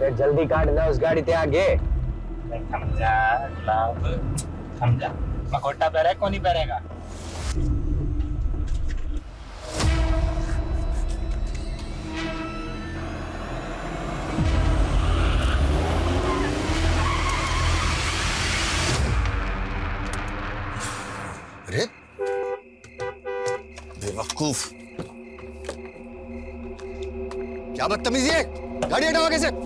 अरे जल्दी काट ना उस गाड़ी ते आगे। समझा गुलाब, समझा। मकोटा पहरे कौन नहीं पहरेगा? अरे बेवकूफ, क्या बदतमीजी है, गाड़ी हटाओ आगे से।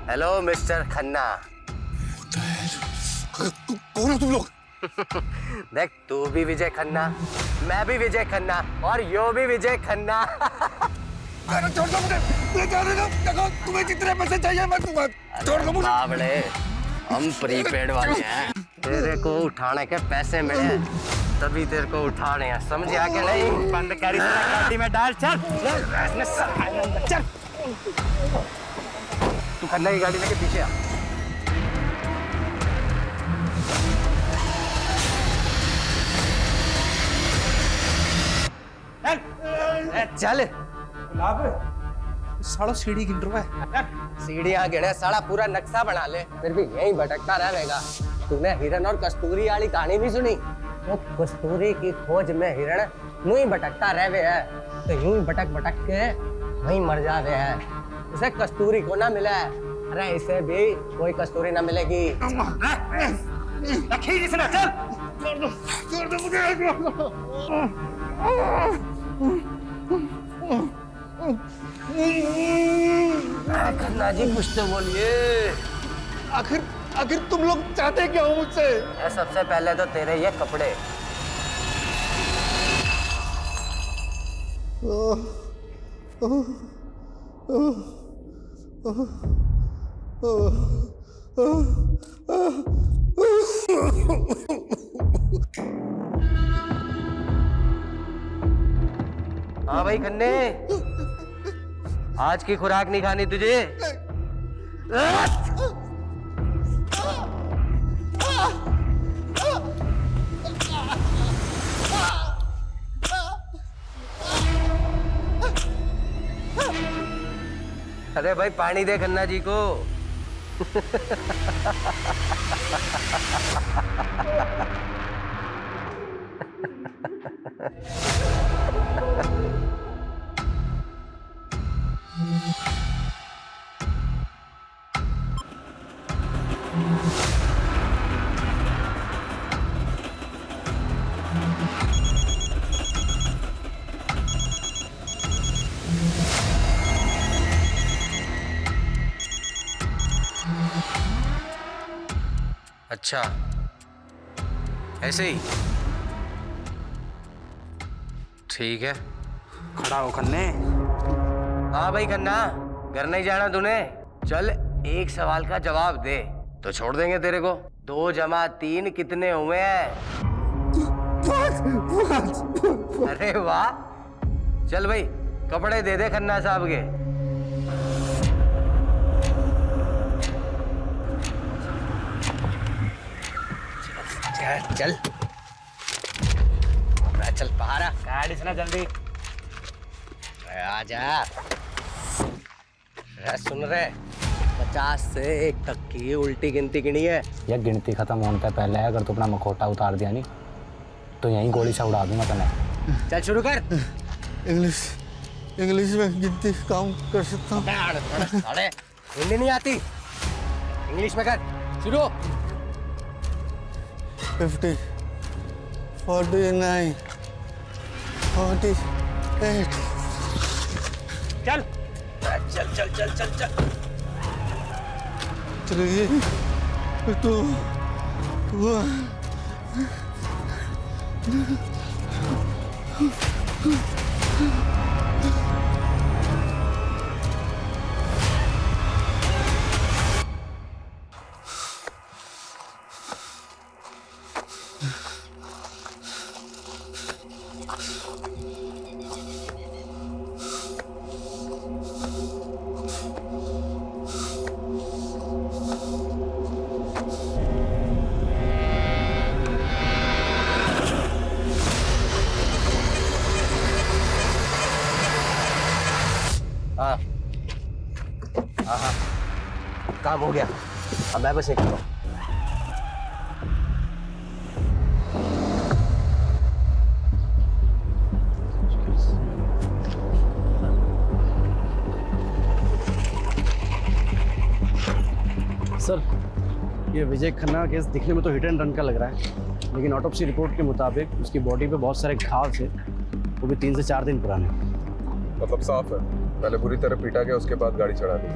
Hello mister Khanna. कौन हो तुम लोग? देख तू भी विजय खन्ना, मैं भी विजय खन्ना और यो भी विजय खन्ना। अरे छोड़ दो मुझे, देखो तुम्हें जितने पैसे चाहिए मैं दूंगा, छोड़ दो मुझे। बावड़े, हम प्रीपेड वाले हैं, तेरे को उठाने के पैसे मिले तभी तेरे को उठा रहे हैं, समझ आ के नहीं? बंद कर इसे, गाड़ी में डाल, चल चल। तू खन्ना की गाड़ी लेके पीछे आ। चल सालो सीढ़ी गिन रहा है। सीढ़ियाँ गिने, साला पूरा नक्शा बना ले, फिर भी यहीं भटकता रहेगा। तूने हिरन और कस्तूरी वाली कहानी नहीं सुनी? वो कस्तूरी की खोज में हिरण यूं ही भटकता रहे है, तो यूं ही भटक भटक के वहीं मर जावे है। इसे कस्तूरी को ना मिला है, अरे इसे भी कोई कस्तूरी ना मिलेगी। रखी जिसने, चल। छोड़ दो मुझे। खन्ना जी कुछ तो बोलिए। आखिर तुम लोग चाहते क्या हो मुझसे? सबसे पहले तो तेरे ये कपड़े। हाँ भाई खन्ने, आज की खुराक नहीं खानी तुझे? अरे भाई पानी दे खन्ना जी को। अच्छा ऐसे ही ठीक है। खड़ा हो खन्ने। हाँ भाई खन्ना, घर नहीं जाना तूने? चल एक सवाल का जवाब दे तो छोड़ देंगे तेरे को। 2 जमा 3 कितने हुए हैं? अरे वाह, चल भाई कपड़े दे दे खन्ना साहब के। चल चल बाहर आ। गाड़ी से ना जल्दी। आजा। सुन रहे, 50 से 1 तक की उल्टी गिनती गिनी है। यह गिनती खत्म होने से पहले अगर तू अपना मखौटा उतार दिया नहीं तो यहीं गोली से उड़ा दूंगा तने। चल शुरू कर। इंग्लिश में गिनती काम कर सकता हूँ। अरे हिंदी नहीं आती, इंग्लिश में कर शुरू। 50, 49, 48। चल चल चल चल चल चल। 3, 2, 1। काम हो गया, अब मैं बस निकलता हूँ। सर, ये विजय खन्ना केस दिखने में तो हिट एंड रन का लग रहा है, लेकिन ऑटोप्सी रिपोर्ट के मुताबिक उसकी बॉडी पे बहुत सारे घाव थे, वो भी 3 से 4 दिन पुराने। मतलब साफ है, पहले बुरी तरह पीटा गया, उसके बाद गाड़ी चढ़ा दी।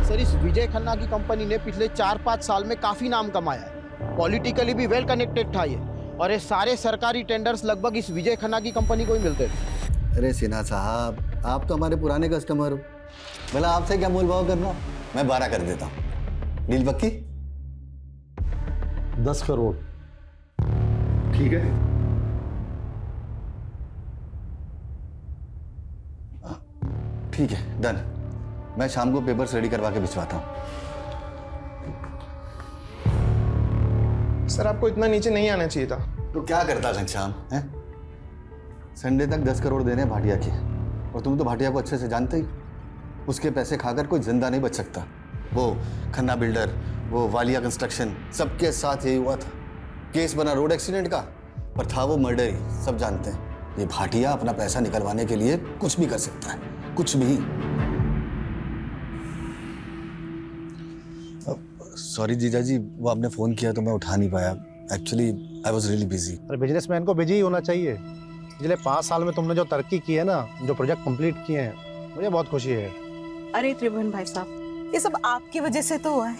सर, इस विजय खन्ना की कंपनी ने पिछले 4-5 साल में काफी नाम कमाया है। पॉलिटिकली भी वेल कनेक्टेड था ये, और ये सारे सरकारी टेंडर्स लगभग इस विजय खन्ना की कंपनी को ही मिलते थे। अरे सिन्हा साहब, आप तो हमारे पुराने कस्टमर हो, भला आपसे क्या मोल भाव करना। मैं 12 कर देता हूँ। डील पक्की? 10 करोड़। ठीक है। ठीक है, डन। मैं शाम को पेपर्स रेडी करवा के भिजवाता हूँ। सर, आपको इतना नीचे नहीं आना चाहिए था। तो क्या करता घनश्याम है? संडे तक 10 करोड़ देने भाटिया की, और तुम तो भाटिया को अच्छे से जानते ही। उसके पैसे खाकर कोई जिंदा नहीं बच सकता। वो खन्ना बिल्डर, वो वालिया कंस्ट्रक्शन, सबके साथ यही हुआ था। केस बना रोड एक्सीडेंट का, पर था वो मर्डर ही, सब जानते हैं। ये भाटिया अपना पैसा निकलवाने के लिए कुछ भी कर सकता है, कुछ भी। सॉरी जीजा जी, वो आपने फ़ोन किया तो मैं उठा नहीं पाया। Actually I was really busy. अरे बिजनेसमैन को बिजी ही होना चाहिए। पिछले 5 साल में तुमने जो तरक्की की है ना, जो प्रोजेक्ट कंप्लीट किए हैं, मुझे बहुत खुशी है। अरे त्रिभुवन भाई साहब, ये सब आपकी वजह से तो हुआ है।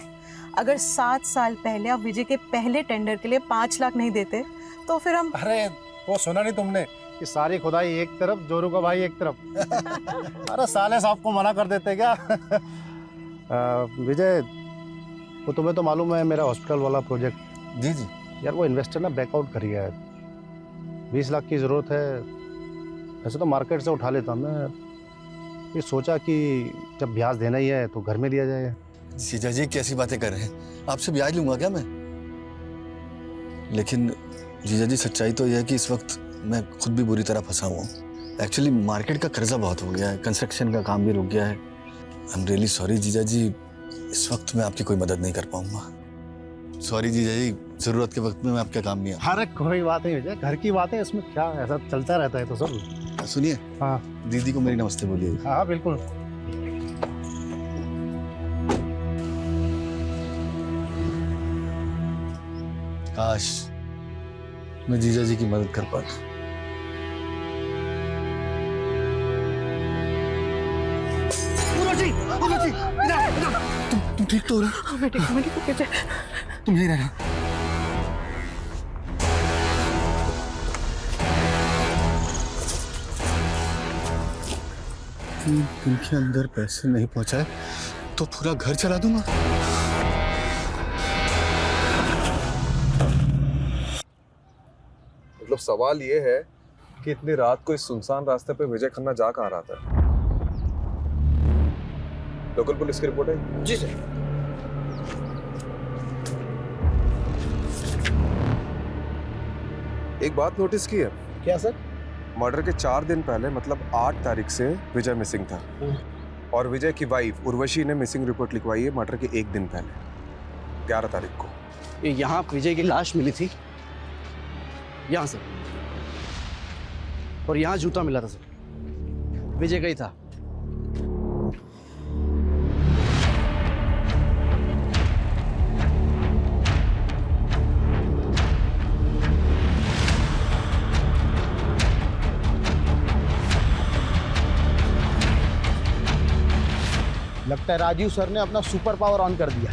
अगर 7 साल पहले आप विजय के पहले टेंडर के लिए 5 लाख नहीं देते तो फिर हम। अरे वो सुना नहीं तुमने कि सारी खुदाई एक तरफ, जोरू का भाई एक तरफ। अरे साले साहब को मना कर देते क्या? विजय, वो तुम्हें तो मालूम है मेरा हॉस्पिटल वाला प्रोजेक्ट। जी जी। यार वो इन्वेस्टर ना बैकआउट कर गया है। 20 लाख की ज़रूरत है। वैसे तो मार्केट से उठा लेता मैं, ये सोचा कि जब ब्याज देना ही है तो घर में दिया जाए। जीजा जी कैसी बातें कर रहे हैं? आपसे ब्याज लूंगा क्या मैं? लेकिन जीजा जी सच्चाई तो यह है कि इस वक्त मैं खुद भी बुरी तरह फंसा हुआ हूँ। एक्चुअली मार्केट का कर्जा बहुत हो गया है, कंस्ट्रक्शन का काम भी रुक गया है। आई एम रियली सॉरी जीजा जी, इस वक्त मैं आपकी कोई मदद नहीं कर पाऊंगा। सॉरी जीजा जी, जरूरत के वक्त में मैं आपके काम नहीं अरे कोई बात नहीं विजय, घर की बात है, इसमें क्या ऐसा चलता रहता है तो सब। आ। सुनिए, हाँ दीदी को मेरी नमस्ते बोलिए। हाँ बिल्कुल। काश मैं जीजा जी की मदद कर पाता। तुम ठीक तो हो रहा? मैं ठीक हूँ विजय। तुम यही रहना। दिन के अंदर पैसे नहीं पहुंचाए तो पूरा घर चला दूंगा। मतलब सवाल ये है कि इतनी रात को इस सुनसान रास्ते पे विजय खन्ना जा कहाँ रहा था? लोकल पुलिस की रिपोर्ट है? जी सर। एक बात नोटिस की है? क्या सर? मर्डर के 4 दिन पहले, मतलब 8 तारीख से विजय मिसिंग था, और विजय की वाइफ उर्वशी ने मिसिंग रिपोर्ट लिखवाई है मर्डर के 1 दिन पहले, 11 तारीख को। यहाँ विजय की लाश मिली थी, यहाँ सर, और यहाँ जूता मिला था सर, विजय का ही था। लगता है राजीव सर ने अपना सुपर पावर ऑन कर दिया।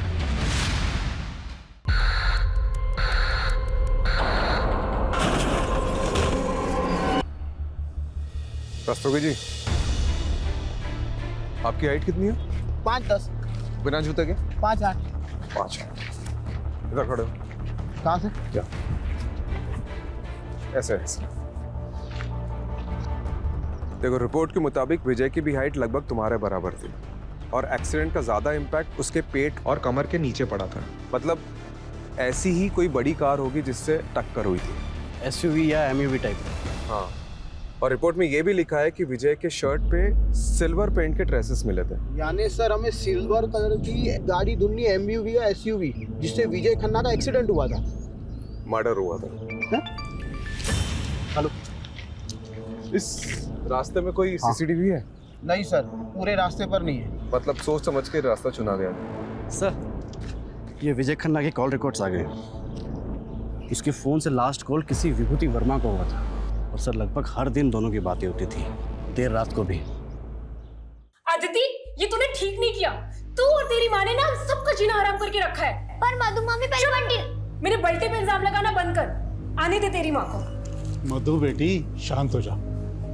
रस्तोगी जी, आपकी हाइट कितनी है? 5'10", बिना जूते के? 5'8". 5। इधर खड़े हो। कहाँ से? क्या? ऐसे ऐसे। देखो, रिपोर्ट के मुताबिक विजय की भी हाइट लगभग तुम्हारे बराबर थी, और एक्सीडेंट का ज्यादा इम्पैक्ट उसके पेट और कमर के नीचे पड़ा था। मतलब ऐसी ही कोई बड़ी कार होगी जिससे टक्कर हुई थी। SUV या MUV टाइप। हाँ, और रिपोर्ट में ये भी लिखा है कि विजय के शर्ट पे सिल्वर पेंट के ट्रेसेस मिले थे। यानी सर हमें सिल्वर कलर की गाड़ी ढूंढनी है, एमयूवी या एसयूवी, जिससे विजय खन्ना का एक्सीडेंट हुआ था। मर्डर हुआ था। हेलो, इस रास्ते में कोई सीसीटीवी है? नहीं सर, पूरे रास्ते पर नहीं है। मतलब सोच समझ के रास्ता चुना गया था। सर ये विजय खन्ना की कॉल रिकॉर्ड्स आ गए। इसके फ़ोन से लास्ट कॉल किसी विभूति वर्मा को हुआ था और सर लगभग हर दिन दोनों की बातें होती थी, देर रात को भी। आदिति, ये तूने ठीक नहीं किया। तू और तेरी माँ ने ना सबका जीना हराम करके रखा है। पर मधु मामी पहले बंटी मेरे बल्टे पे इल्जाम लगाना बंद कर। आने दे तेरी माँ को। मधु बेटी शांत हो जा।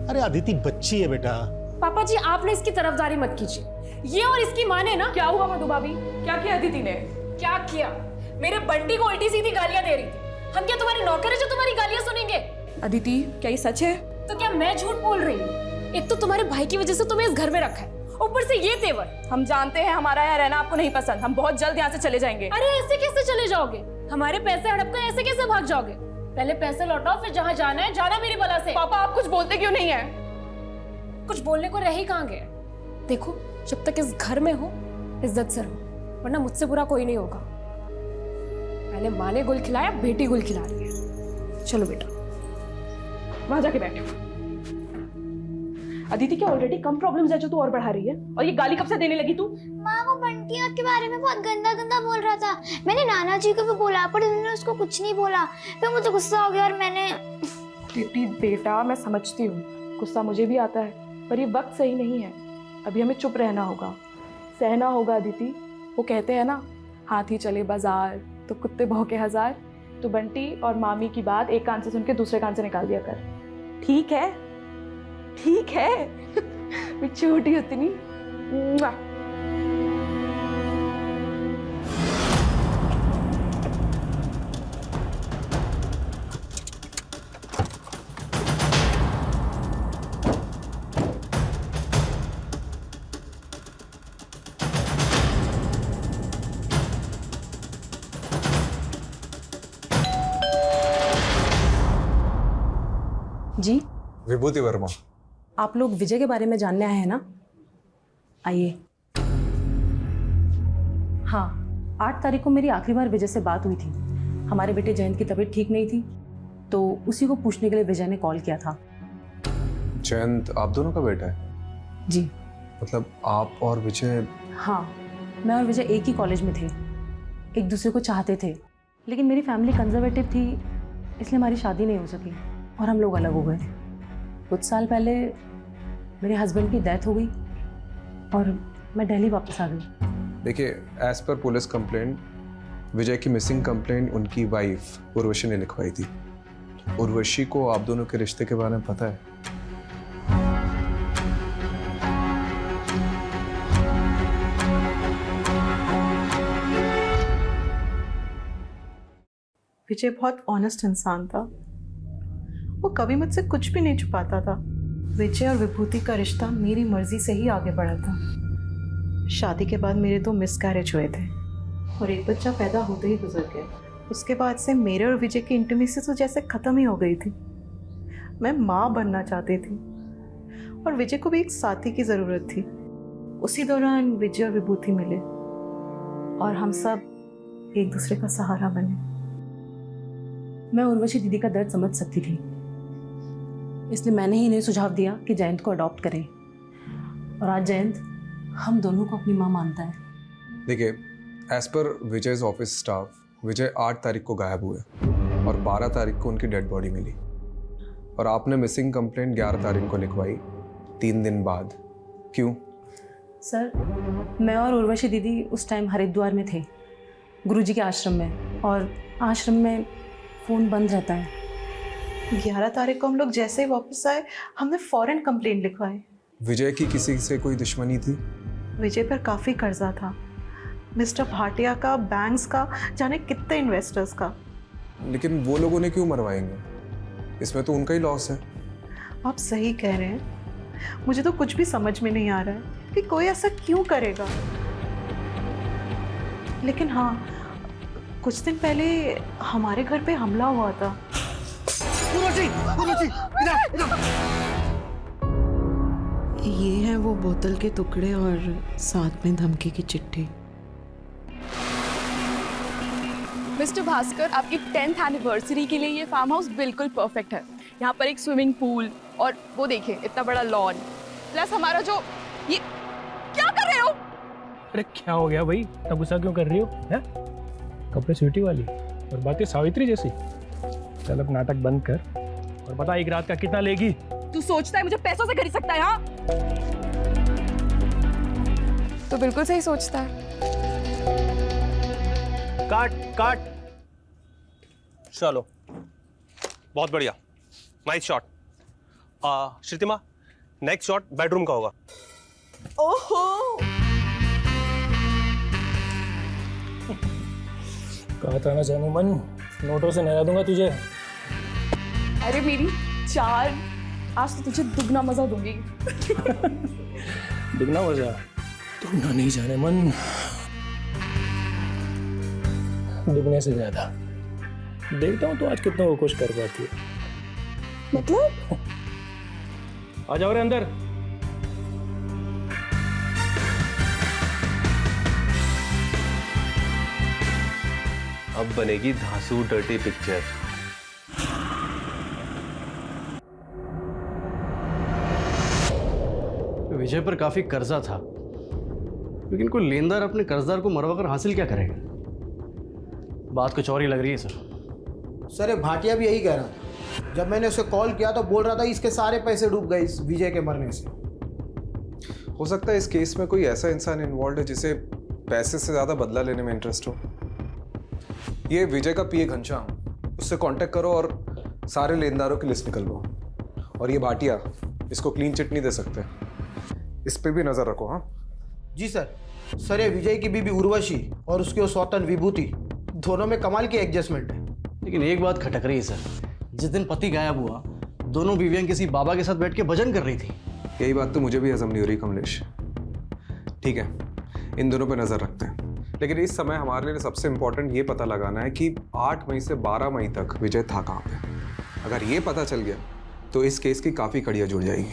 अरे अदिति बच्ची है बेटा। पापा जी, आपने इसकी तरफदारी मत कीजिए। ये और इसकी माँ ने ना, क्या हुआ मधु भाभी? क्या किया अदिति ने? क्या किया? मेरे बंटी को उल्टी सीधी गालियां दे रही थी। हम क्या तुम्हारे नौकर है जो तुम्हारी गालियां सुनेंगे? अदिति, क्या ये सच है? तो क्या मैं झूठ बोल रही हूँ? एक तो तुम्हारे भाई की वजह से तुम्हें इस घर में रखा है, ऊपर से ये तेवर। हम जानते हैं हमारा यहाँ रहना आपको नहीं पसंद। हम बहुत जल्द यहाँ से चले जाएंगे। अरे ऐसे कैसे चले जाओगे? हमारे पैसे हड़प कर ऐसे कैसे भाग जाओगे? पहले पैसे लौटाओ, फिर जहाँ जाना है जाना मेरी बला से। पापा आप कुछ बोलते क्यों नहीं है? कुछ बोलने को रह ही कहाँ गया? देखो, जब तक इस घर में हो इज्जत से रहो, वरना मुझसे बुरा कोई नहीं होगा। पहले माँ ने गुल खिलाया, बेटी गुल खिला रही है। चलो बेटा, वहां जाके बैठो। अदिति, क्या ऑलरेडी कम प्रॉब्लम्स है जो तू और बढ़ा रही है? और ये गाली कब से देने लगी तू? माँ, वो बंटिया के बारे में बहुत गंदा गंदा बोल रहा था। मैंने नाना जी को भी बोला, पर उन्होंने उसको कुछ नहीं बोला। फिर मुझे गुस्सा हो गया और मैंने... बेटा, मैं समझती हूँ, गुस्सा मुझे भी आता है, पर ये वक्त सही नहीं है। अभी हमें चुप रहना होगा, सहना होगा। अदिति, वो कहते हैं ना, हाथी चले बाजार तो कुत्ते भौंके हजार। तो बंटी और मामी की बात एक कान से सुन के दूसरे कान से निकाल दिया कर। ठीक है? ठीक है। मैं छोटी उतनी। जी विभूति वर्मा। आप लोग विजय के बारे में जानने आए हैं ना? आइए। हाँ, 8 तारीख को मेरी आखिरी बार विजय से बात हुई थी। हमारे बेटे जयंत की तबीयत ठीक नहीं थी, तो उसी को पूछने के लिए विजय ने कॉल किया था। जयंत आप दोनों का बेटा है? जी। मतलब आप और विजय? हाँ, मैं और विजय एक ही कॉलेज में थे, एक दूसरे को चाहते थे, लेकिन मेरी फैमिली कंजर्वेटिव थी, इसलिए हमारी शादी नहीं हो सकी और हम लोग अलग हो गए। कुछ साल पहले मेरे हस्बैंड की डेथ हो गई और मैं दिल्ली वापस आ गई। देखिए, एज पर पुलिस कंप्लेंट, विजय की मिसिंग कंप्लेंट उनकी वाइफ उर्वशी ने लिखवाई थी। उर्वशी को आप दोनों के रिश्ते के बारे में पता है? विजय बहुत ऑनेस्ट इंसान था। वो कभी मुझसे कुछ भी नहीं छुपाता था। विजय और विभूति का रिश्ता मेरी मर्जी से ही आगे बढ़ा था। शादी के बाद मेरे 2 मिसकैरेज हुए थे और एक बच्चा पैदा होते ही गुजर गया। उसके बाद से मेरे और विजय की इंटीमेसी तो जैसे ख़त्म ही हो गई थी। मैं माँ बनना चाहती थी और विजय को भी एक साथी की ज़रूरत थी। उसी दौरान विजय और विभूति मिले और हम सब एक दूसरे का सहारा बने। मैं उर्वशी दीदी का दर्द समझ सकती थी, इसलिए मैंने ही इन्हें सुझाव दिया कि जयंत को अडॉप्ट करें, और आज जयंत हम दोनों को अपनी माँ मानता है। देखिए, as per Vijay's office staff, विजय 8 तारीख को गायब हुए और 12 तारीख को उनकी डेड बॉडी मिली, और आपने मिसिंग कंप्लेंट 11 तारीख को लिखवाई, 3 दिन बाद। क्यों? सर, मैं और उर्वशी दीदी उस टाइम हरिद्वार में थे, गुरुजी के आश्रम में, और आश्रम में फ़ोन बंद रहता है। 11 तारीख को हम लोग जैसे ही वापस आए, हमने फौरन कंप्लेंट लिखवाई। विजय की किसी से कोई दुश्मनी थी? विजय पर काफ़ी कर्जा था, मिस्टर भाटिया का, बैंक्स का, जाने कितने इन्वेस्टर्स का। लेकिन वो लोगों ने क्यों मरवाएंगे? इसमें तो उनका ही लॉस है। आप सही कह रहे हैं। मुझे तो कुछ भी समझ में नहीं आ रहा है कि कोई ऐसा क्यों करेगा। लेकिन हाँ, कुछ दिन पहले हमारे घर पे हमला हुआ था। उर्वशी, इधर, इधर। ये है वो बोतल के टुकड़े और साथ में धमकी की चिट्ठी। मिस्टर भास्कर, आपकी 10th एनिवर्सरी के लिए ये फार्म हाउस बिल्कुल परफेक्ट है। यहाँ पर एक स्विमिंग पूल और वो देखिए इतना बड़ा लॉन, प्लस हमारा जो ये क्या कर रहे हो? अरे क्या हो गया भाई, इतना गुस्सा क्यों कर रही हो? हैं? कपड़े स्वीटी वाली और बातें सावित्री जैसी। चल अब नाटक बंद कर और बता एक रात का कितना लेगी? तू सोचता है मुझे पैसों से खरीद सकता है? हाँ तो बिल्कुल सही सोचता है। काट काट। चलो बहुत बढ़िया, nice shot. Shrutima, next shot bedroom का होगा। ओहो, कहा था ना जाने मन, नोटों से नहला दूंगा तुझे। अरे मेरी चार, आज तो तुझे दुगना मजा दूंगी। दुगना मजा? दुगना नहीं जाने मन, दुगने से ज्यादा। देखता हूँ तो आज कितना वो खुश कर पाती है। मतलब? आ जाओ रे अंदर। अब बनेगी धांसू डर्टी पिक्चर। विजय पर काफी कर्जा था, लेकिन कोई लेनदार अपने कर्जदार को मरवा कर हासिल क्या करेगा? बात कुछ और ही लग रही है सर। ये भाटिया भी यही कह रहा था। जब मैंने उसे कॉल किया तो बोल रहा था इसके सारे पैसे डूब गए इस विजय के मरने से। हो सकता है इस केस में कोई ऐसा इंसान इन्वॉल्व है जिसे पैसे से ज्यादा बदला लेने में इंटरेस्ट हो। ये विजय का पीए घनश्याम, उससे कांटेक्ट करो और सारे लेनदारों की लिस्ट निकलवाओ। और ये भाटिया, इसको क्लीन चिट नहीं दे सकते, इस पे भी नजर रखो। हाँ जी सर। सर ये विजय की बीबी उर्वशी और उसकी वो सौतन विभूति, दोनों में कमाल की एडजस्टमेंट है। लेकिन एक बात खटक रही है सर, जिस दिन पति गायब हुआ दोनों बीवियां किसी बाबा के साथ बैठ के भजन कर रही थी। यही बात तो मुझे भी हजम नहीं हो रही कमलेश। ठीक है, इन दोनों पे नजर रखते हैं, लेकिन इस समय हमारे लिए सबसे इंपॉर्टेंट ये पता लगाना है कि 8 मई से 12 मई तक विजय था कहाँ पे। अगर ये पता चल गया तो इस केस की काफी कड़ियां जुड़ जाएगी।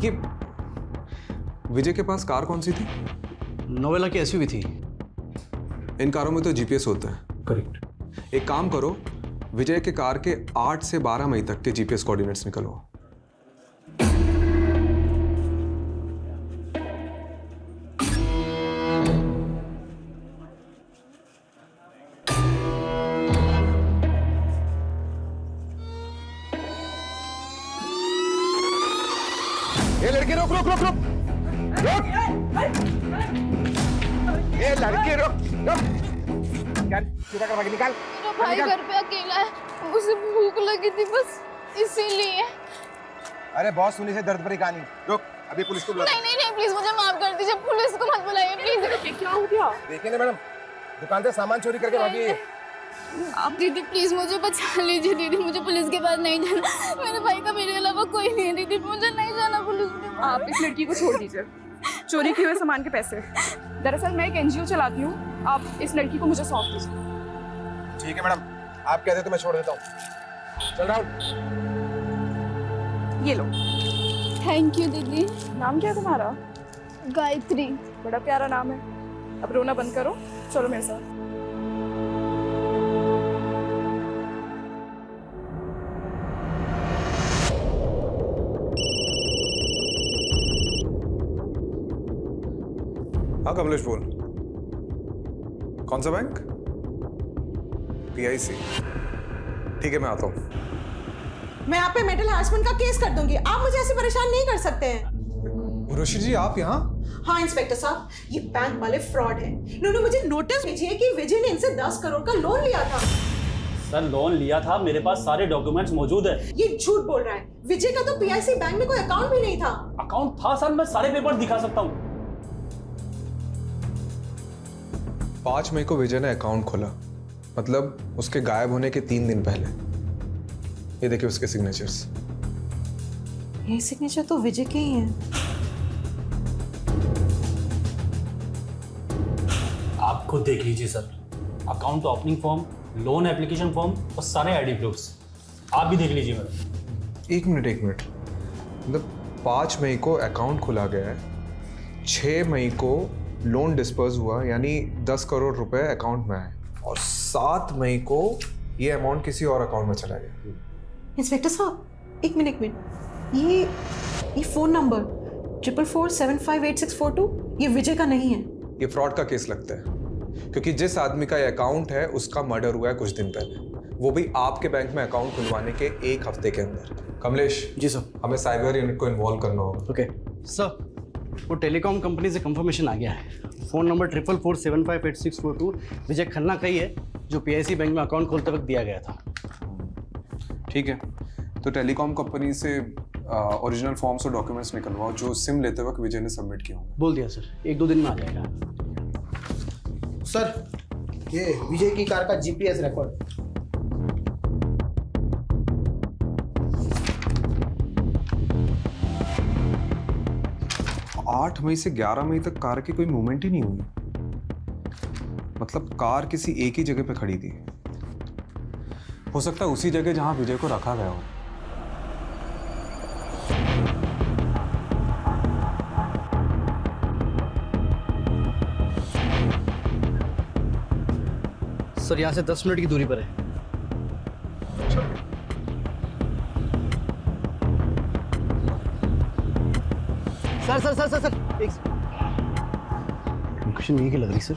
ये विजय के पास कार कौन सी थी? नोवेला की एसयूवी थी। इन कारों में तो जीपीएस होता है। करेक्ट। एक काम करो, विजय के कार के 8 से 12 मई तक के जीपीएस कोऑर्डिनेट्स निकलवाओ। ये लड़की रुक रुक रुक रुक रुक। ये लड़की रुक रुक। निकाल, सीधा कर भागी, निकाल। मेरा भाई घर पे अकेला है, उसे भूख लगी थी बस इसीलिए। अरे बहुत सुनी से दर्द भरी कहानी। रुक, अभी पुलिस को बुला। नहीं नहीं नहीं, प्लीज मुझे माफ कर दीजिए, पुलिस को मत बुलाइए प्लीज। क्या हो गया? देखिए ना मैडम, दुकान से सामान चोरी करके भागी है। आप दीदी प्लीज मुझे बचा लीजिए। दीदी मुझे पुलिस के पास नहीं जाना, मेरे भाई का मेरे अलावा कोई नहीं है। दीदी मुझे नहीं जाना पुलिस के पास। आप इस लड़की को छोड़ दीजिए। चोरी किए हुए सामान के पैसे, दरअसल मैं एक एनजीओ चलाती हूँ, आप इस लड़की को मुझे सौंप दीजिए। ठीक है मैडम, आप कहते तो मैं छोड़ देता हूँ। चल राहुल। ये लो। थैंक यू दीदी। नाम क्या है तुम्हारा? गायत्री। बड़ा प्यारा नाम है। अब रोना बंद करो, चलो मेरे साथ। हाँ कमलेश बोल। कौन सा बैंक? PIC। ठीक है मैं आता हूँ। मैं आप पे मेंटल हैरेसमेंट का केस कर दूंगी। आप मुझे ऐसे परेशान नहीं कर सकते हैं। उर्वशी जी आप यहाँ? हाँ इंस्पेक्टर साहब, ये बैंक वाले फ्रॉड हैं। इन्होंने मुझे नोटिस भेजी है कि विजय ने इनसे 10 करोड़ का लोन लिया था। सर लोन लिया था, मेरे पास सारे डॉक्यूमेंट्स मौजूद है। ये झूठ बोल रहा है। विजय का तो PIC बैंक में कोई अकाउंट भी नहीं था। अकाउंट था सर, मैं सारे पेपर दिखा सकता हूँ। 5 मई को विजय ने अकाउंट खोला, मतलब उसके गायब होने के 3 दिन पहले। ये देखिए उसके सिग्नेचर्स। ये सिग्नेचर तो विजय के ही हैं। आप खुद देख लीजिए sir, account opening form, loan application form और सारे आईडी प्रूफ्स। आप भी देख लीजिए मैडम। एक मिनट मतलब 5 मई को अकाउंट खुला गया है, 6 मई को लोन डिस्पर्स हुआ, यानी 10 करोड़ रुपए अकाउंट में आए, और 7 मई को ये अमाउंट किसी और अकाउंट में चला गया। इंस्पेक्टर साहब, एक मिनट ये फ़ोन नंबर 4447584642 ये विजय का नहीं है। ये फ्रॉड का केस लगता है, क्योंकि जिस आदमी का ये अकाउंट है उसका मर्डर हुआ है कुछ दिन पहले, वो भी आपके बैंक में अकाउंट खुलवाने के 1 हफ्ते के अंदर। कमलेश जी सर, हमें साइबर यूनिट को इन्वॉल्व करना होगा। ओके सर, वो टेलीकॉम कंपनी से कंफर्मेशन आ गया है। फ़ोन नंबर 4447584642 विजय खन्ना का ही है, जो PIC बैंक में अकाउंट खोलते वक्त दिया गया था। ठीक है, तो टेलीकॉम कंपनी से ओरिजिनल फॉर्म्स और डॉक्यूमेंट्स निकलवाओ जो सिम लेते वक्त विजय ने सबमिट किया होंगे। बोल दिया सर, 1-2 दिन में आ जाएगा। सर, ये विजय की कार का GPS रिकॉर्ड। आठ मई से 11 मई तक कार की कोई मूवमेंट ही नहीं हुई, मतलब कार किसी एक ही जगह पे खड़ी थी। हो सकता है उसी जगह जहां विजय को रखा गया हो। सर यहाँ से 10 मिनट की दूरी पर है। सर एक लोकेशन यही की लग रही सर।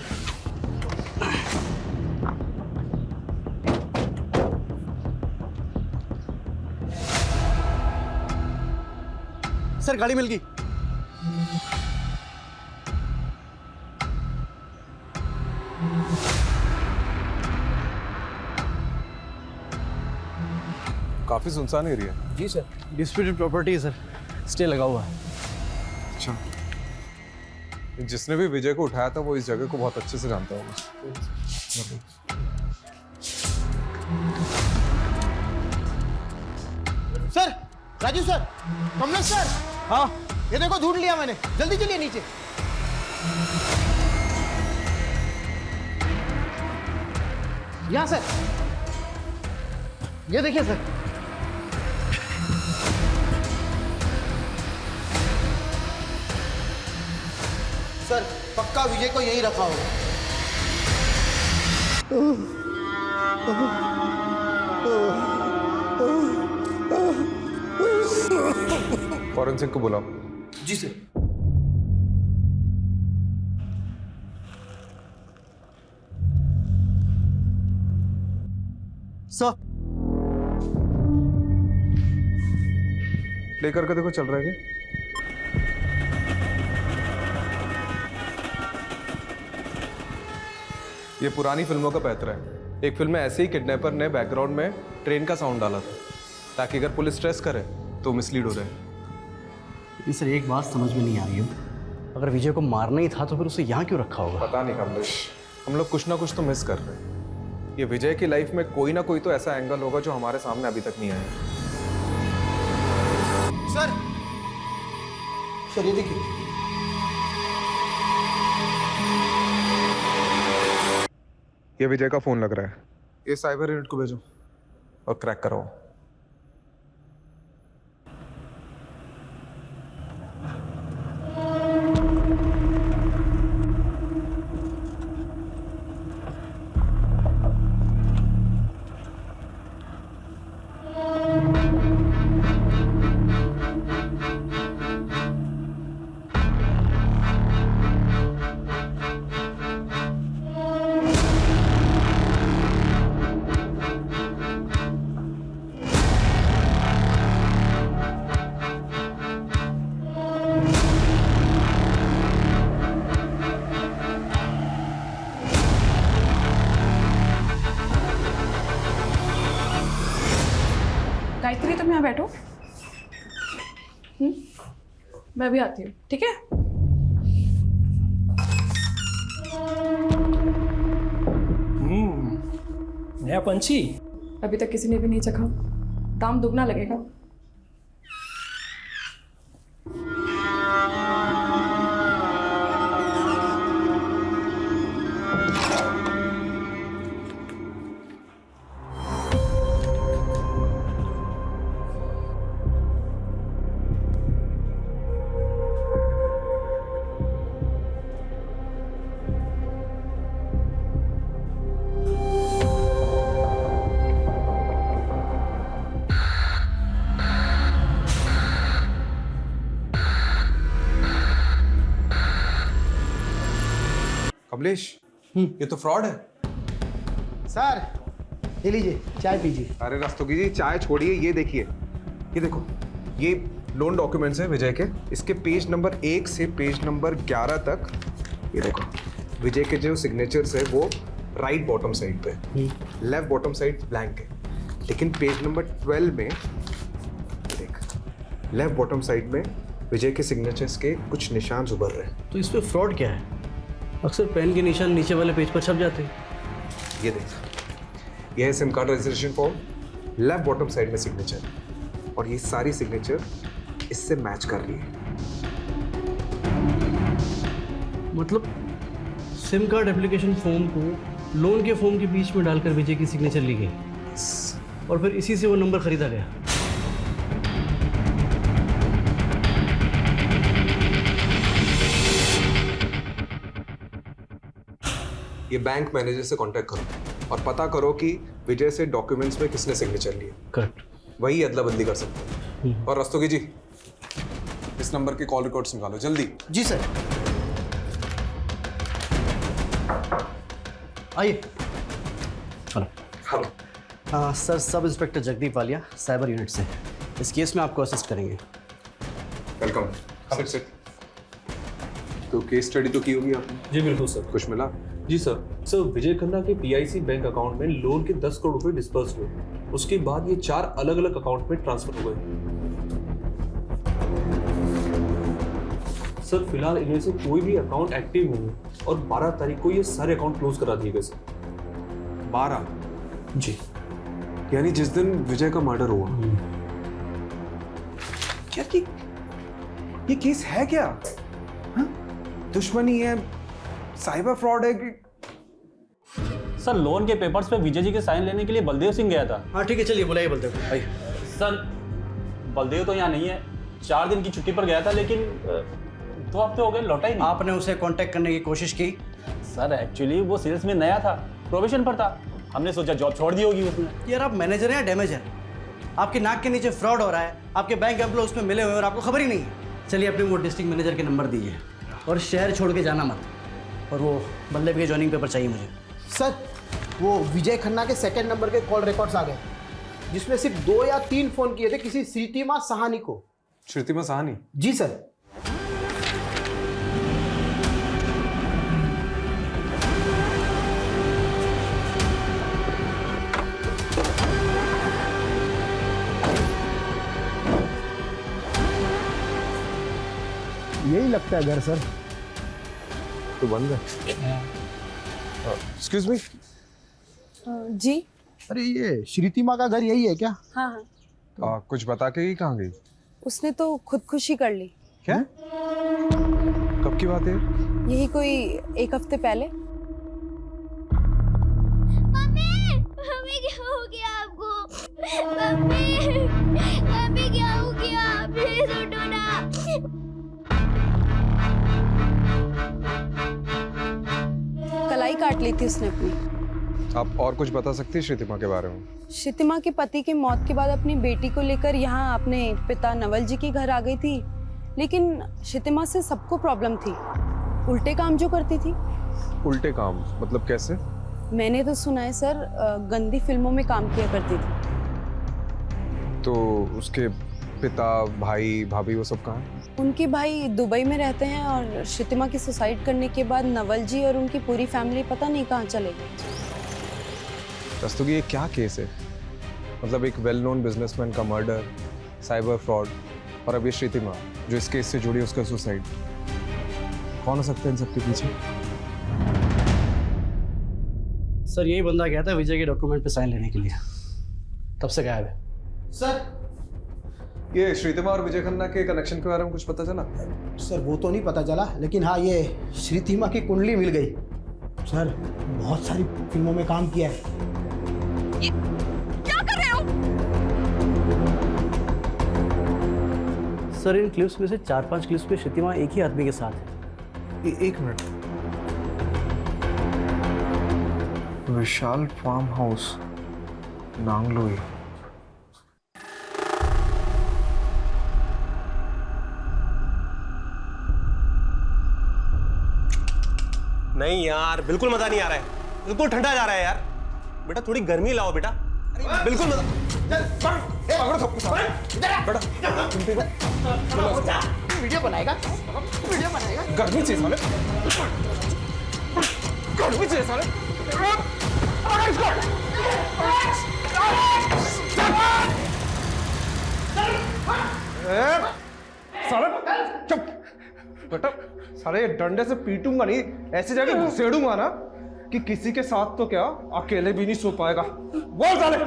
सर गाड़ी मिल गई। काफी सुनसान एरिया है। जी सर, डिस्प्यूटेड प्रॉपर्टी है सर, स्टे लगा हुआ है। अच्छा, जिसने भी विजय को उठाया था वो इस जगह को बहुत अच्छे से जानता होगा। Sir, Raju sir, Kamlesh sir, हाँ ये देखो ढूंढ लिया मैंने, जल्दी चलिए नीचे। यहाँ सर, ये देखिए सर। सर पक्का विजय को यहीं रखा होगा। फॉरेंसिक को बुलाओ। जी सर। सर प्ले करके देखो चल रहा है क्या? ये पुरानी फिल्मों का पैतरा है। एक फिल्म में ऐसे ही किडनैपर ने बैकग्राउंड में ट्रेन का साउंड डाला था ताकि अगर पुलिस स्ट्रेस करे तो मिसलीड हो जाए। लेकिन सर एक बात समझ में नहीं आ रही है, अगर विजय को मारना ही था तो फिर उसे यहाँ क्यों रखा होगा? पता नहीं कमलेश, हम लोग कुछ ना कुछ तो मिस कर रहे हैं। ये विजय की लाइफ में कोई ना कोई तो ऐसा एंगल होगा जो हमारे सामने अभी तक नहीं आया। सर ये देखिए, ये विजय का फोन लग रहा है। ये साइबर यूनिट को भेजो और क्रैक कराओ। गायत्री तुम यहाँ बैठो। मैं भी आती हूँ, ठीक है? नया पंछी अभी तक किसी ने भी नहीं चखा, दाम दुगना लगेगा। कमलेश, ये तो फ्रॉड है। सर ये लीजिए चाय पीजिए। अरे रस्तोगी जी, चाय छोड़िए, ये देखिए, ये देखो, ये लोन डॉक्यूमेंट्स हैं विजय के। इसके पेज नंबर 1 से पेज नंबर 11 तक ये देखो, विजय के जो सिग्नेचर्स है वो राइट बॉटम साइड पे, लेफ्ट बॉटम साइड ब्लैंक है। लेकिन पेज नंबर 12 में देख, लेफ्ट बॉटम साइड में विजय के सिग्नेचर्स के कुछ निशान उभर रहे हैं। तो इसमें फ्रॉड क्या है? अक्सर पेन के निशान नीचे वाले पेज पर छप जाते हैं। ये देख, ये है SIM card registration form, left bottom side में सिग्नेचर, और ये सारी सिग्नेचर इससे मैच कर रही है। मतलब सिम कार्ड एप्लीकेशन फॉर्म को लोन के फॉर्म के बीच में डालकर विजय की सिग्नेचर ली गई और फिर इसी से वो नंबर खरीदा गया। ये बैंक मैनेजर से कांटेक्ट करो और पता करो कि विजय से डॉक्यूमेंट्स में किसने सिग्नेचर लिए। करेक्ट। वही अदला बदली कर सकते हैं। और रस्तोगी जी, इस नंबर के कॉल रिकॉर्ड्स निकालो जल्दी। जी सर। आइए। Hello. Sir, sub inspector Jagdeep Walia, cyber unit से। इस केस में आपको असिस्ट करेंगे। वेलकम। सिट। तो केस स्टडी तो की होगी आपने? जी बिल्कुल सर। कुछ मिला? जी सर विजय खन्ना के PIC बैंक अकाउंट में लोन के 10 करोड़ रुपए डिस्पर्स हुए। उसके बाद ये 4 अलग अलग अकाउंट में ट्रांसफर हो गए। सर फिलहाल इनमें से कोई भी अकाउंट एक्टिव नहीं है और 12 तारीख को ये सारे अकाउंट क्लोज करा दिए गए सर। 12? जी। यानी जिस दिन विजय का मर्डर हुआ। क्या ये केस है क्या? हाँ? दुश्मनी है, साइबर फ्रॉड है कि? सर लोन के पेपर्स पे विजय जी के साइन लेने के लिए बलदेव सिंह गया था। हाँ ठीक है, चलिए बुलाइए बलदेव को। आइए। सर बलदेव तो यहाँ नहीं है, 4 दिन की छुट्टी पर गया था, लेकिन 2 हफ्ते हो गए लौटा ही नहीं। आपने उसे कांटेक्ट करने की कोशिश की? सर एक्चुअली वो सेल्स में नया था, प्रोबेशन पर था, हमने सोचा जॉब छोड़ दी होगी उसने। यार आप मैनेजर हैं या डैमेजर? आपके नाक के नीचे फ्रॉड हो रहा है, आपके बैंक एम्प्लॉय उसमें मिले हुए और आपको खबर ही नहीं है। चलिए अपने वो डिस्ट्रिक्ट मैनेजर के नंबर दीजिए और शहर छोड़ के जाना मत। और वो बल्लेब के ज्वाइनिंग पेपर चाहिए मुझे। सर वो विजय खन्ना के सेकंड नंबर के कॉल रिकॉर्ड्स आ गए, जिसमें सिर्फ 2 या 3 फोन किए थे किसी श्रीतिमा सहानी को। श्रुतिमा सहानी? जी सर। यही लगता है घर सर। तो बंद है। Excuse me. जी। अरे ये श्रीतिमा का घर यही है क्या? हाँ हाँ। कुछ बता के ही कहाँ गई? उसने तो खुदकुशी कर ली। क्या? कब की बात है? यही कोई 1 हफ्ते पहले। मम्मी क्या हो गया आपको? मम्मी क्या हो गया? प्लीज उठो ना। कलाई काट ली थी उसने अपनी। आप और कुछ बता सकती है श्रुतिमा के बारे में? श्रुतिमा के पति की मौत के बाद अपनी बेटी को लेकर यहाँ अपने पिता नवल जी के घर आ गई थी, लेकिन श्रुतिमा से सबको प्रॉब्लम थी। उल्टे काम जो करती थी। उल्टे काम मतलब कैसे? मैंने तो सुना है सर, गंदी फिल्मों में काम किया करती थी। तो उसके पिता, भाई, भाभी वो सब कहाँ? उनके भाई दुबई में रहते हैं और श्रुतिमा की सुसाइड करने के बाद नवल जी और उनकी पूरी फैमिली पता नहीं कहाँ चले गए। रस्तोगी ये क्या केस है? मतलब एक वेल नोन बिजनेसमैन का मर्डर, साइबर फ्रॉड, और अब ये श्रुतिमा जो इस केस से जुड़ी उसका सुसाइड। कौन हो सकता है इन सबके पीछे? सर यही बंदा गया था विजय के डॉक्यूमेंट पे साइन लेने के लिए, तब से गायब है। सर ये श्रुतिमा और विजय खन्ना के कनेक्शन के बारे में कुछ पता चला? सर वो तो नहीं पता चला, लेकिन हाँ ये श्रुतिमा की कुंडली मिल गई। सर बहुत सारी फिल्मों में काम किया है। क्या कर रहे हो? सर इन क्लिप्स में से 4-5 क्लिप्स में श्रुतिमा एक ही आदमी के साथ है। एक मिनट। विशाल फार्म हाउस, नांगलोई। नहीं यार, बिल्कुल मजा नहीं आ रहा है, बिल्कुल ठंडा जा रहा है यार। बेटा थोड़ी गर्मी लाओ बेटा, बिल्कुल मजा। वीडियो बनाएगा, वीडियो बनाएगा। गर्मी चाहिए साले, गर्मी चाहिए साले। साले चुप बेटा, साले डंडे से पीटूंगा नहीं, ऐसे जाके घुसेड़ूंगा ना कि किसी के साथ तो क्या अकेले भी नहीं सो पाएगा। बोल साले।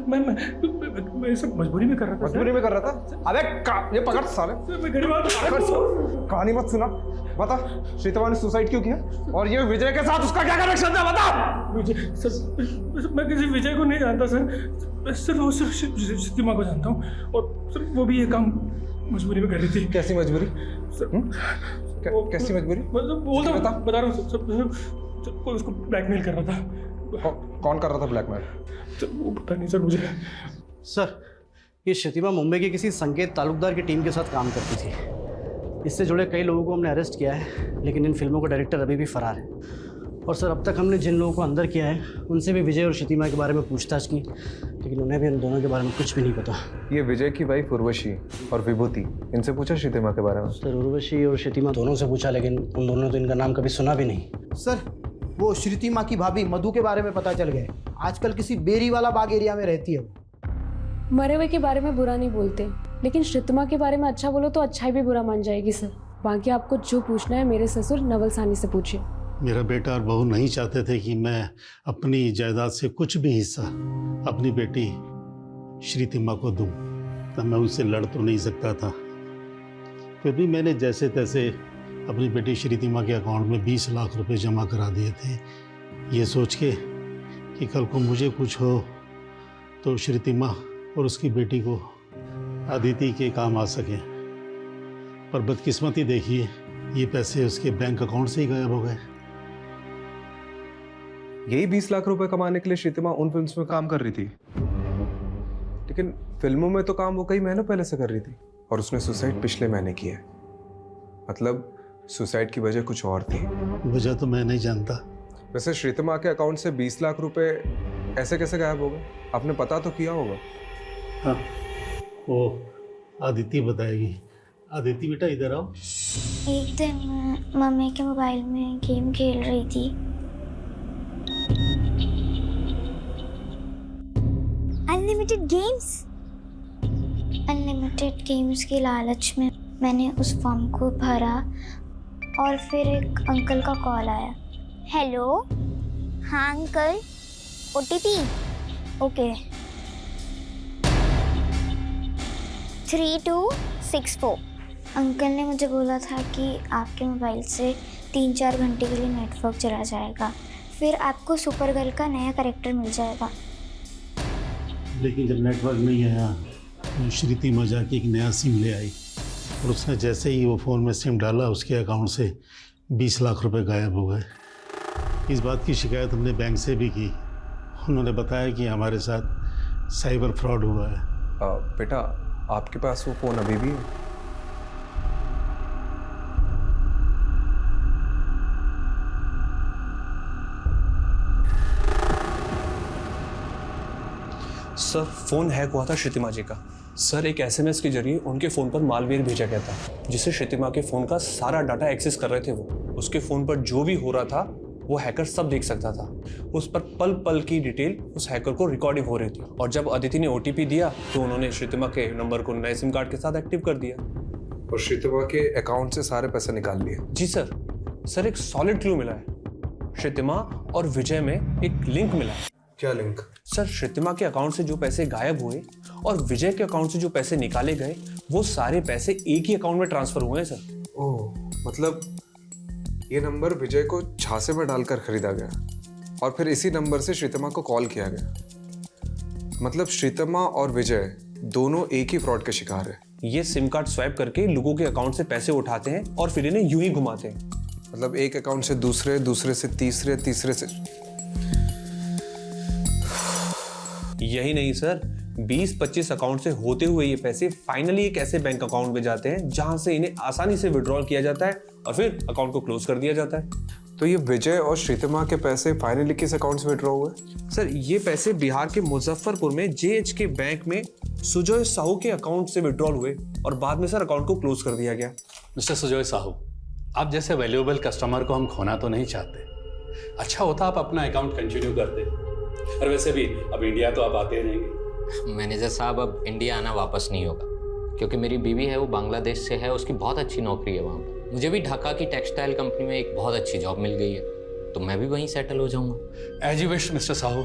मैं सब मजबूरी में कर रहा था। मजबूरी में कर रहा था? अबे ये पकड़ साले, कहानी मत सुना। बता, श्रीतमा ने सुसाइड क्यों किया और ये विजय के साथ उसका क्या कनेक्शन था? बता। मैं किसी विजय को नहीं जानता सर, सिर्फ श्रीतिमा को जानता हूँ, और सिर्फ वो भी ये काम मजबूरी में कर रही थी। कैसी मजबूरी? कैसी मजबूरी? बता रहा हूँ सर, कोई उसको ब्लैकमेल कर रहा था। कौन कर रहा था ब्लैकमेल? वो पता नहीं सर मुझे। सर, ये श्रीतिमा मुंबई के किसी संकेत तालुकदार की टीम के साथ काम करती थी। इससे जुड़े कई लोगों को हमने अरेस्ट किया है, लेकिन इन फिल्मों का डायरेक्टर अभी भी फरार है। और सर, अब तक हमने जिन लोगों को अंदर किया है उनसे भी विजय और श्रीतिमा के बारे में पूछताछ की, लेकिन उन्हें भी इन दोनों के बारे में कुछ भी नहीं पता। ये विजय की वाइफ उर्वशी और विभूति, इनसे पूछा श्रीतिमा के बारे में? सर, उर्वशी और श्रीतिमा दोनों से पूछा, लेकिन उन दोनों ने तो इनका नाम कभी सुना भी नहीं। सर, वो श्रीतिमा की भाभी मधु के बारे में पता चल गया, आजकल किसी बेरीवाला बाग एरिया में रहती है वो। मरे हुए के बारे में बुरा नहीं बोलते, लेकिन श्रीतिमा के बारे में अच्छा बोलो तो अच्छाई भी बुरा मान जाएगी सर। बाकी आपको जो पूछना है मेरे ससुर नवल सानी से पूछिए। मेरा बेटा और बहू नहीं चाहते थे कि मैं अपनी जायदाद से कुछ भी हिस्सा अपनी बेटी श्रीतिमा को दूं, तब मैं उनसे लड़ तो नहीं सकता था। फिर भी मैंने जैसे तैसे अपनी बेटी श्रीतिमा के अकाउंट में 20 लाख रुपए जमा करा दिए थे, ये सोच के कि कल को मुझे कुछ हो तो श्रीतिमा और उसकी बेटी को अदिति के काम आ सके। पर बदकिस्मती देखिए, ये पैसे उसके बैंक अकाउंट से ही गायब हो गए। यही 20 लाख रुपए कमाने के लिए श्रीतिमा उन फिल्म्स में काम कर रही थी, लेकिन फिल्मों में तो काम वो कई महीनों पहले से कर रही थी, और उसने सुसाइड पिछले महीने किया है। मतलब सुसाइड की वजह कुछ और थी। वजह तो मैं नहीं जानता। वैसे श्रीतिमा के अकाउंट से 20 लाख रुपए ऐसे कैसे गायब हो गए? आपने पता तो किया होगा। हाँ, वो आदिति बताएगी। आदिति बेटा इधर आओ। एक दिन मम्मी के मोबाइल में गेम खेल रही थी, अनलिमिटेड गेम्स के लालच में मैंने उस फॉर्म को भरा और फिर एक अंकल का कॉल आया। हेलो, हाँ अंकल, OTP ओके 3264। अंकल ने मुझे बोला था कि आपके मोबाइल से 3-4 घंटे के लिए नेटवर्क चला जाएगा, फिर आपको सुपर गर्ल का नया कैरेक्टर मिल जाएगा। लेकिन जब नेटवर्क नहीं आया तो श्रीतिमा जाके एक नया सिम ले आई, और उसने जैसे ही वो फ़ोन में सिम डाला उसके अकाउंट से 20 लाख रुपए गायब हो गए। इस बात की शिकायत हमने बैंक से भी की। उन्होंने बताया कि हमारे साथ साइबर फ्रॉड हुआ है। बेटा, आपके पास वो फ़ोन अभी भी है? सर, फोन हैक हुआ था श्रीतिमा जी का। सर, एक SMS के जरिए उनके फ़ोन पर मालवेयर भेजा गया था, जिससे श्रीतिमा के फ़ोन का सारा डाटा एक्सेस कर रहे थे वो। उसके फ़ोन पर जो भी हो रहा था वो हैकर सब देख सकता था। उस पर पल पल की डिटेल उस हैकर को रिकॉर्डिंग हो रही थी, और जब अदिति ने OTP दिया तो उन्होंने श्रीतिमा के नंबर को नए सिम कार्ड के साथ एक्टिव कर दिया और श्रीतिमा के अकाउंट से सारे पैसे निकाल लिए। जी सर, एक सॉलिड क्लू मिला है। श्रीतिमा और विजय में एक लिंक मिला है। क्या लिंक? सर, श्रीतिमा के अकाउंट से जो पैसे गायब हुए और विजय के अकाउंट से जो पैसे निकाले गए, वो सारे पैसे एक ही अकाउंट में ट्रांसफर हुए हैं सर। ओह, मतलब ये नंबर विजय को झांसे में डालकर खरीदा गया और फिर इसी नंबर से श्रीतिमा को कॉल किया गया। मतलब श्रीतिमा और विजय दोनों एक ही फ्रॉड के शिकार है। ये सिम कार्ड स्वैप करके लोगों के अकाउंट से पैसे उठाते हैं और फिर इन्हें यूं ही घुमाते हैं। मतलब एक अकाउंट से दूसरे, दूसरे से तीसरे, तीसरे से। यही नहीं सर, 20-25 अकाउंट से होते हुए ये पैसे फाइनली एक ऐसे बैंक अकाउंट में जाते हैं जहां से इन्हें आसानी से विड्रॉल किया जाता है और फिर अकाउंट को क्लोज कर दिया जाता है। तो ये विजय और श्रीतिमा के पैसे फाइनली किस अकाउंट से विड्रॉ हुए? सर ये पैसे बिहार के मुजफ्फरपुर में जेएच के बैंक में सुजय साहू के अकाउंट से विड्रॉल हुए और बाद में सर अकाउंट को क्लोज कर दिया गया। मिस्टर सुजय साहू, आप जैसे वैल्यूएबल कस्टमर को हम खोना तो नहीं चाहते। अच्छा होता आप अपना अकाउंट कंटिन्यू करते। और वैसे भी अब इंडिया तो आप आते रहेंगे। मैनेजर साहब, अब इंडिया आना वापस नहीं होगा, क्योंकि मेरी बीवी है वो बांग्लादेश से है, उसकी बहुत अच्छी नौकरी है वहाँ पर। मुझे भी ढाका की टेक्सटाइल कंपनी में एक बहुत अच्छी जॉब मिल गई है, तो मैं भी वहीं सेटल हो जाऊँगा। As you wish mister Sahu.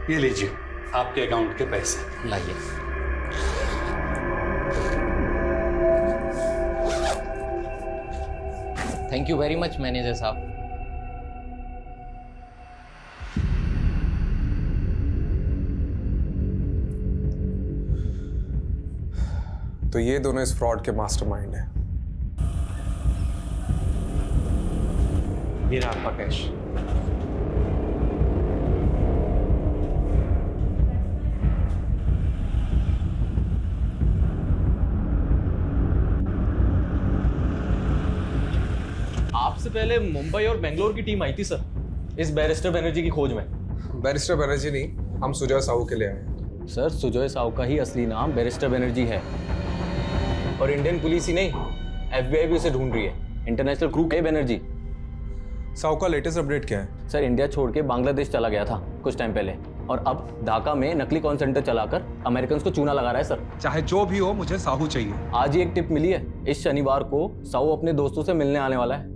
ये लीजिए आपके अकाउंट के पैसे। लाइए। Thank you very much manager साहब। तो ये दोनों इस फ्रॉड के मास्टरमाइंड हैं। ये रहा आपका कैश। आपसे पहले मुंबई और बेंगलोर की टीम आई थी सर, इस बैरिस्टर बनर्जी की खोज में। बैरिस्टर बनर्जी नहीं, हम सुजय साहू के लिए आए हैं। सर सुजय साहू का ही असली नाम बैरिस्टर बनर्जी है, और इंडियन पुलिस ही नहीं, FBI भी उसे ढूंढ रही है। इंटरनेशनल क्रू के बनर्जी। साहू का लेटेस्ट अपडेट क्या है? सर इंडिया छोड़ के बांग्लादेश चला गया था कुछ टाइम पहले, और अब ढाका में नकली कॉल सेंटर चलाकर अमेरिकन को चूना लगा रहा है सर। चाहे जो भी हो, मुझे साहू चाहिए। आज ही एक टिप मिली है, इस शनिवार को साहू अपने दोस्तों से मिलने आने वाला है।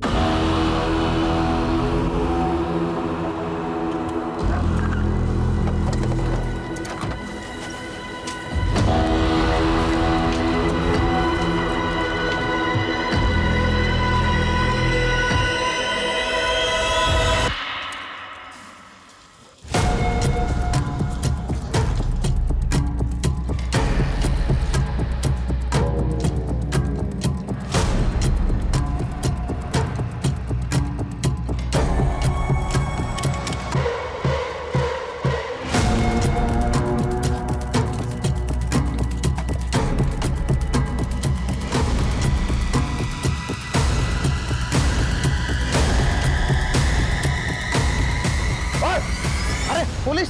पुलिस!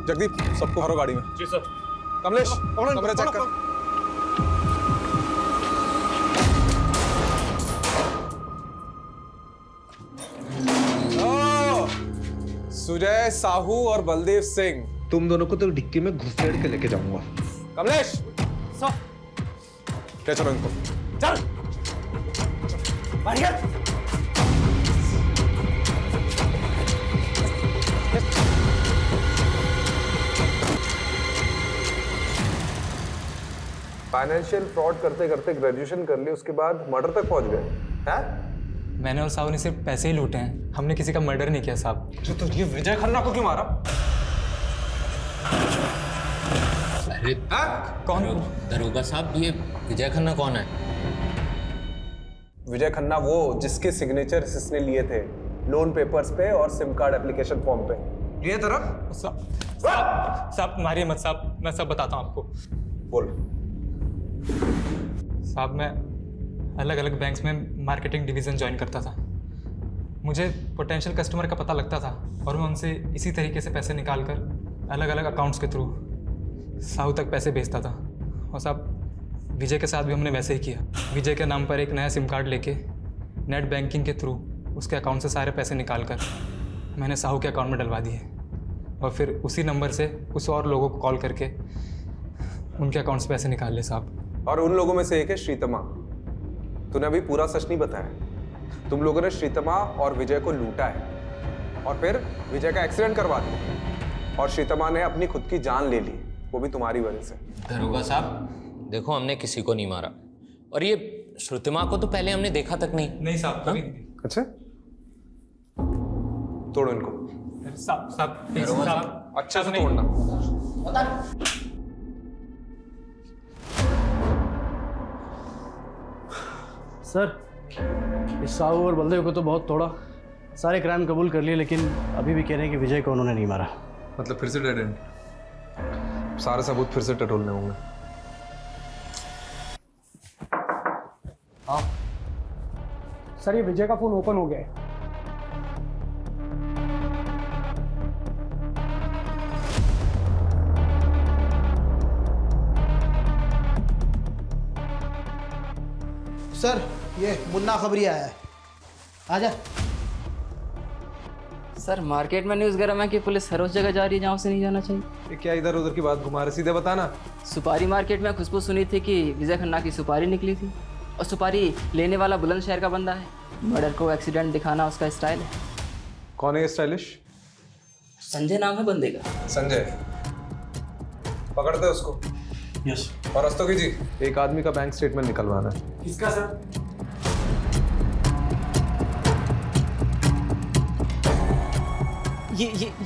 जगदीप, सबको भरो गाड़ी में। जी सर। कमलेश, कमरे चेक कर। सुजय साहू और बलदेव सिंह, तुम दोनों को तो डिक्की में घुसेड़ के लेके जाऊंगा। कमलेश, सर। ले चलो इनको। चल। फाइनेंशियल फ्रॉड करते करते ग्रेजुएशन कर ली, उसके बाद मर्डर तक पहुंच गए हैं? मैंने और साहू ने सिर्फ पैसे ही लूटे हैं, हमने किसी का मर्डर नहीं किया साहब। तो ये विजय खन्ना को क्यों मारा? अरे कौन? दरोगा साहब, ये विजय खन्ना कौन है? विजय खन्ना वो जिसके सिग्नेचर इसने लिए थे लोन पेपर्स पे और सिम कार्ड एप्लीकेशन फॉर्म पे। ये तरह साहब मारिए मत साहब, मैं सब बताता हूँ आपको। बोल। साहब मैं अलग अलग बैंक्स में मार्केटिंग डिवीज़न ज्वाइन करता था। मुझे पोटेंशियल कस्टमर का पता लगता था और मैं उनसे इसी तरीके से पैसे निकाल कर अलग अलग अकाउंट्स के थ्रू साहू तक पैसे भेजता था। और साहब विजय के साथ भी हमने वैसे ही किया। विजय के नाम पर एक नया सिम कार्ड लेके नेट बैंकिंग के थ्रू उसके अकाउंट से सारे पैसे निकाल कर मैंने साहू के अकाउंट में डलवा दिए, और फिर उसी नंबर से कुछ और लोगों को कॉल करके उनके अकाउंट से पैसे निकाल ले साहब। और उन लोगों में से एक है श्रीतमा। तूने अभी पूरा सच नहीं बताया। तुम लोगों ने श्रीतमा और विजय को लूटा है और फिर विजय का एक्सीडेंट करवा दिया और श्रीतमा ने अपनी खुद की जान ले ली, वो भी तुम्हारी वजह से। दरोगा साहब देखो, हमने किसी को नहीं मारा, और ये श्रुतिमा को तो पहले हमने देखा तक नहीं। साहब कभी। अच्छा, तोड़ो इनको। साहब अच्छा से तोड़ना। सर, इस साहू और बलदेव को तो बहुत तोड़ा, सारे क्राइम कबूल कर लिए, लेकिन अभी भी कह रहे हैं कि विजय को उन्होंने नहीं मारा। मतलब फिर से डेड एंड, सारे सबूत फिर से टटोलने होंगे। हाँ सर, ये विजय का फोन ओपन हो गया है। सर ये मुन्ना खबरी आया है, आजा। सर मार्केट में न्यूज़ गरम है कि पुलिस हर उस जगह जा रही है जहाँ उसे नहीं जाना चाहिए। ये क्या इधर उधर की बात घुमा रहे, सीधे बताना। सुपारी मार्केट में खुशबू सुनी थी कि विजय खन्ना की सुपारी निकली थी, और सुपारी लेने वाला बुलंदशहर का बंदा है। मर्डर को एक्सीडेंट दिखाना उसका स्टाइल है। कौन है ये स्टाइलिश? संजय नाम है बंदे का। संजय, पकड़ते उसको। यस। और रस्तोगी जी, एक आदमी का बैंक स्टेटमेंट निकलवाना है। किसका सर?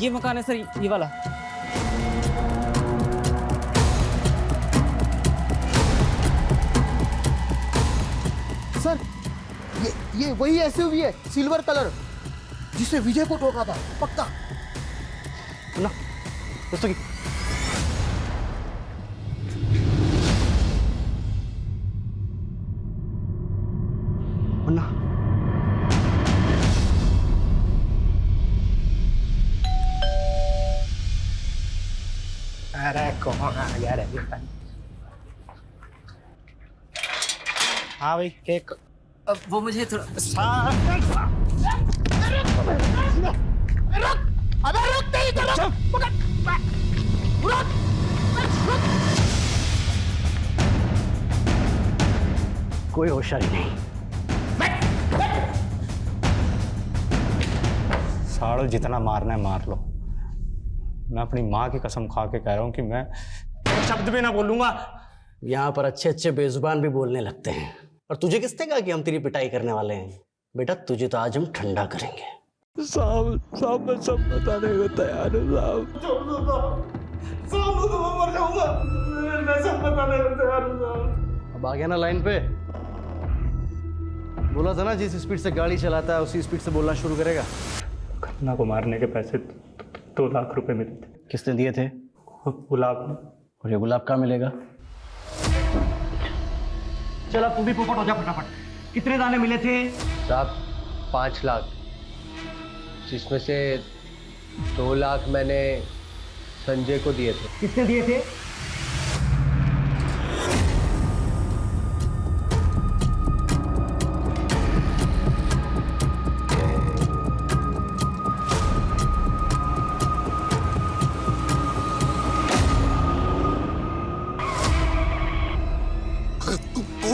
ये मकान है सर, ये वाला। सर ये वही एसयूवी है, सिल्वर कलर, जिसे विजय को ठोका था, पक्का ना। दोस्तों की मुन्ना, अरे कौन आ गया रे? हाँ भाई केक। वो मुझे थोड़ा अबे रुक नहीं तो रुक। कोई होशियारी नहीं। साड़ो जितना मारना है मार लो। मैं अपनी माँ की कसम खा के कह रहा हूँ कि मैं शब्द भी ना बोलूंगा। यहाँ पर अच्छे अच्छे बेजुबान भी बोलने लगते हैं। और तुझे किसने कहा कि हम तेरी पिटाई करने वाले हैं? बेटा तुझे तो आज हम ठंडा करेंगे। साहब मैं सब बताने को तैयार हूँ साहब तो मैं मर जाऊंगा, मैं सब बताने को तैयार हूँ। अब आ गया ना लाइन पे? बोला था ना जिस स्पीड से गाड़ी चलाता है उसी स्पीड से बोलना शुरू करेगा। खन्ना को मारने के पैसे 2 लाख रुपए मिले थे। किसने दिए थे? गुलाब ने। और ये गुलाब कहाँ मिलेगा? चल अब तू भी पोपट हो जा फटाफट। कितने दाने मिले थे? साहब 5 लाख, जिसमें से 2 लाख मैंने संजय को दिए थे। किसने दिए थे?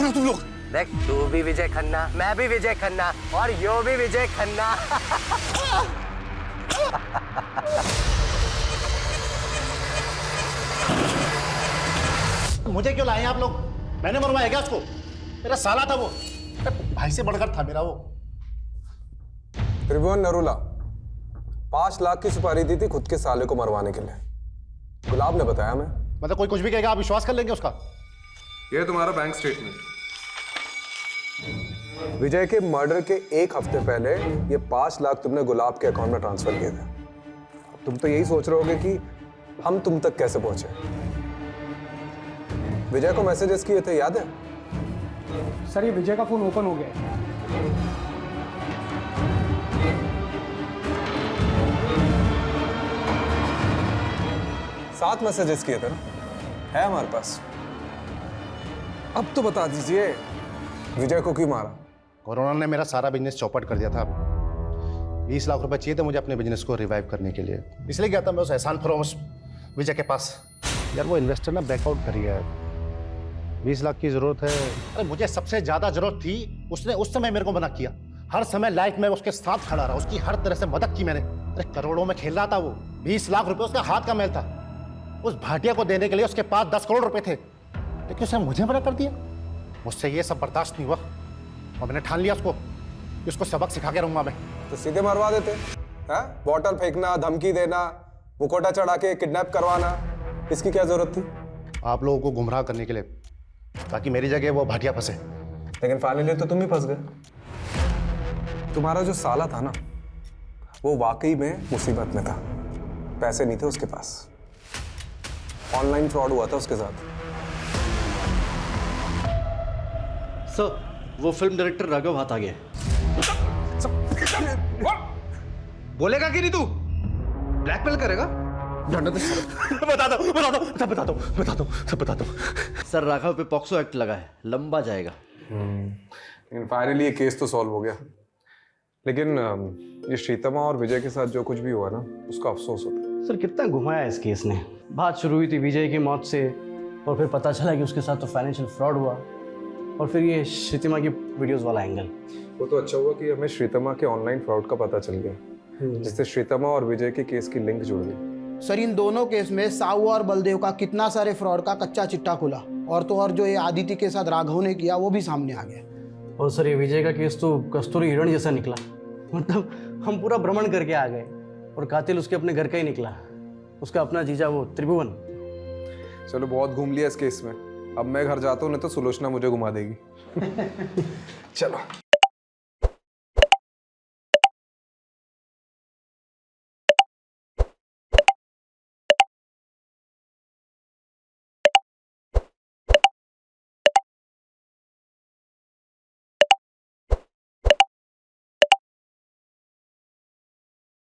तुम लोग देख, तू भी विजय खन्ना, मैं भी विजय खन्ना, और यो भी विजय खन्ना। मुझे क्यों लाए आप लोग? मैंने मरवाया क्या उसको? मेरा साला था वो, भाई से बढ़कर था मेरा वो। त्रिभुवन नरूला 5 लाख की सुपारी दी थी खुद के साले को मरवाने के लिए। गुलाब ने बताया। मैं मतलब कोई कुछ भी कहेगा आप विश्वास कर लेंगे उसका? ये तुम्हारा बैंक स्टेटमेंट। विजय के मर्डर के 1 हफ्ते पहले ये 5 लाख तुमने गुलाब के अकाउंट में ट्रांसफर किए थे। अब तुम तो यही सोच रहे होगे कि हम तुम तक कैसे पहुंचे। विजय को मैसेजेस किए थे, याद है? सर ये विजय का फोन ओपन हो गया है। 7 मैसेजेस किए थे ना, है हमारे पास। अब तो बता दीजिए विजय को क्यों मारा? कोरोना ने मेरा सारा बिजनेस चौपट कर दिया था। 20 लाख रुपए चाहिए थे मुझे अपने बिजनेस को रिवाइव करने के लिए, इसलिए गया था मैं उस एहसान फरोश विजय के पास। यार वो इन्वेस्टर ना बैकआउट कर गया है, 20 लाख की जरूरत है। अरे मुझे सबसे ज्यादा जरूरत थी, उसने उस समय मेरे को मना किया। हर समय लाइफ में उसके साथ खड़ा रहा, उसकी हर तरह से मदद की मैंने। अरे करोड़ों में खेल रहा था वो, 20 लाख रुपए उसका हाथ का मैल था। उस भाटिया को देने के लिए उसके पास 10 करोड़ रुपए थे, लेकिन उसने मुझे मना कर दिया। मुझसे ये सब बर्दाश्त नहीं हुआ और मैंने ठान लिया कि उसको सबक सिखा के रहूंगा मैं। तो सीधे मरवा देते हैं? बॉटल फेंकना, धमकी देना, मुकोटा चढ़ा के किडनैप करवाना, इसकी क्या जरूरत थी? आप लोगों को गुमराह करने के लिए, ताकि मेरी जगह वो भाटिया फंसे। लेकिन फाइनली तो तुम ही फंस गए। तुम्हारा जो साला था ना, वो वाकई में मुसीबत में था। पैसे नहीं थे उसके पास, ऑनलाइन फ्रॉड हुआ था उसके साथ। सर, वो फिल्म डायरेक्टर राघव हाथ आ गया। बोलेगा कि नहीं तू? ब्लैकमेल करेगा? बता दो। सर, राघव पे पॉक्सो एक्ट लगा है, लंबा जाएगा। फाइनली ये केस तो सॉल्व हो गया, लेकिन ये श्रीतमा और विजय के साथ जो कुछ भी हुआ ना, उसका अफसोस होता है। सर, कितना घुमाया इस केस ने। बात शुरू हुई थी विजय की मौत से, और फिर पता चला कि उसके साथ तो फाइनेंशियल फ्रॉड हुआ, और फिर ये श्रीतमा की वीडियोस वाला एंगल। वो तो अच्छा हुआ कि हमें श्रीतमा के ऑनलाइन फ्रॉड का पता चल गया, जिससे श्रीतमा और विजय के केस की लिंक जुड़ गई। सर, इन दोनों केस में साहू और बलदेव का कितना सारे फ्रॉड का कच्चा चिट्टा खुला, और तो और जो ये आदित्य के साथ राघव ने किया वो भी सामने आ गया। और सर, ये विजय का केस तो कस्तूरी हिरण जैसा निकला। मतलब हम पूरा भ्रमण करके आ गए, और कातिल उसके अपने घर का ही निकला, उसका अपना जीजा वो त्रिभुवन। चलो, बहुत घूम लिया इस केस में, अब मैं घर जाता हूँ, नहीं तो सुलोचना मुझे घुमा देगी। चलो।